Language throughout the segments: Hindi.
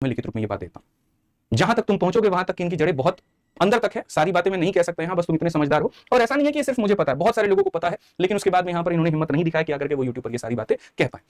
मैं लिखित रूप में ये बात देता हूं। जहां तक तुम पहुंचोगे वहां तक इनकी जड़ें बहुत अंदर तक है, सारी बातें मैं नहीं कह सकता यहां, बस तुम इतने समझदार हो। और ऐसा नहीं है कि सिर्फ मुझे पता है, बहुत सारे लोगों को पता है, लेकिन उसके बाद में यहां पर इन्होंने हिम्मत नहीं दिखाया कि आकर के वो यूट्यूब पर ये सारी बातें कह पाए।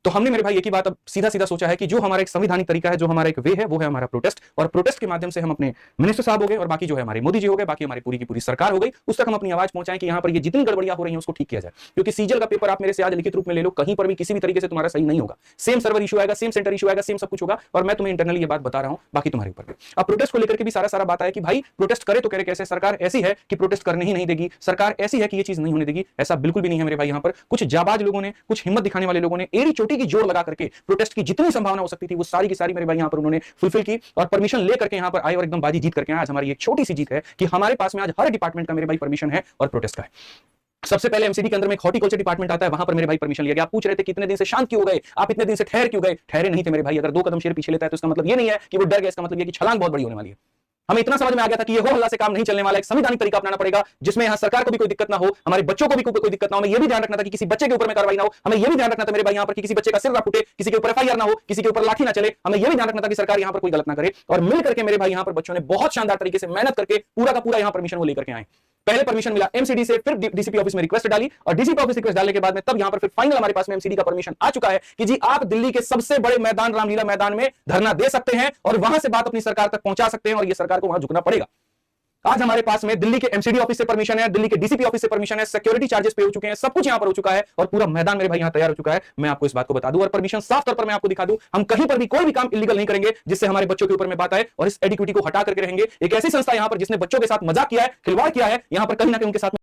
तो हमने मेरे भाई एक ही बात अब सीधा सीधा सोचा है कि जो हमारा एक संवैधानिक तरीका है, जो हमारा एक वे है, वो है हमारा प्रोटेस्ट। और प्रोटेस्ट के माध्यम से हम अपने मिनिस्टर साहब हो गए और बाकी जो है हमारे मोदी जी हो गए, बाकी हमारी पूरी की पूरी सरकार हो गई, उस तक हम अपनी आवाज पहुंचाएं कि यहां पर ये जितनी गड़बड़ियां हो रही हैं उसको ठीक किया जाए। क्योंकि सीजल का पेपर आप मेरे से आज लिखित रूप में ले लो, कहीं पर भी किसी भी तरीके से तुम्हारा सही नहीं होगा। सेम सर्वर इशू आएगा, सेम सेंटर इशू आएगा, सेम सब कुछ होगा। और मैं तुम्हें इंटरनली ये बात बता रहा हूं, बाकी तुम्हारे ऊपर। अब प्रोटेस्ट को लेकर के भी सारा बात है कि भाई प्रोटेस्ट करे तो करे कैसे, सरकार ऐसी है कि प्रोटेस्ट करने ही नहीं देगी, सरकार ऐसी है कि ये चीज नहीं होने देगी। ऐसा बिल्कुल भी नहीं है मेरे भाई। यहां पर कुछ जाबाज लोगों ने, कुछ हिम्मत दिखाने वाले लोगों ने एड़ी चोटी की जोड़ लगा करके प्रोटेस्ट की जितनी संभावना हो सकती थी वो सारी की सारी मेरे भाई यहां पर उन्होंने फुलफिल की और परमिशन लेकर के यहां पर आए और एकदम बाजी जीत करके आए। आज हमारी एक छोटी सी जीत है कि हमारे पास में आज हर डिपार्टमेंट का मेरे भाई परमिशन है और प्रोटेस्ट का है। सबसे पहले एमसीडी के अंदर में एक हॉर्टिकल्चर डिपार्टमेंट आता है, वहां पर मेरे भाई परमिशन लिया गया। आप पूछ रहे थे कि इतने दिन से शांत क्यों गए, आप इतने दिन से ठहर क्यों गए? ठहरे नहीं थे मेरे भाई। अगर 2 कदम शेर पीछे लेता है तो इसका मतलब ये नहीं है कि वो डर गया, इसका मतलब ये कि छलांग बहुत बड़ी होने वाली है। हमें इतना समझ में आ गया था कि ये हो हल्ला से काम नहीं चलने वाला, एक संवैधानिक तरीका अपनाना पड़ेगा जिसमें यहां सरकार को भी कोई दिक्कत ना हो, हमारे बच्चों को भी कोई दिक्कत ना हो। हमें यह भी ध्यान रखना था कि किसी बच्चे के ऊपर में कार्रवाई ना हो। हमें यह भी ध्यान रखना था मेरे भाई यहां पर कि किसी बच्चे का सिर ना फूटे, किसी के ऊपर एफआईआर ना हो, किसी के ऊपर लाठी ना चले। हमें यह भी ध्यान रखना था कि सरकार यहां पर कोई गलत ना करे। और मिल करके मेरे भाई यहां पर बच्चों ने बहुत शानदार तरीके से मेहनत करके पूरा का पूरा यहां परमिशन वो लेकर के आए। पहले परमिशन मिला एमसीडी से, फिर डीसीपी ऑफिस में रिक्वेस्ट डाली और डीसीपी ऑफिस रिक्वेस्ट डालने के बाद में तब यहां पर फिर फाइनल हमारे पास में एमसीडी का परमिशन आ चुका है कि जी आप दिल्ली के सबसे बड़े मैदान रामलीला मैदान में धरना दे सकते हैं और वहां से बात अपनी सरकार तक पहुंचा सकते हैं और ये सरकार को वहां झुकना पड़ेगा। आज हमारे पास में दिल्ली के एमसीडी ऑफिस से परमिशन है, दिल्ली के डीसीपी ऑफिस से परमिशन है, सिक्योरिटी चार्जेस पे हो चुके हैं, सब कुछ यहां पर हो चुका है और पूरा मैदान मेरे भाई यहां तैयार हो चुका है। मैं आपको इस बात को बता दूं और परमिशन साफ तौर पर मैं आपको दिखा दूं, हम कहीं पर भी कोई भी काम इलीगल नहीं करेंगे जिससे हमारे बच्चों के ऊपर में बात आए और इस एडिक्विटी को हटा करके रहेंगे। एक ऐसी संस्था यहां पर जिसने बच्चों के साथ मजाक किया है, खिलवाड़ किया है, यहां पर कहीं ना कहीं उनके साथ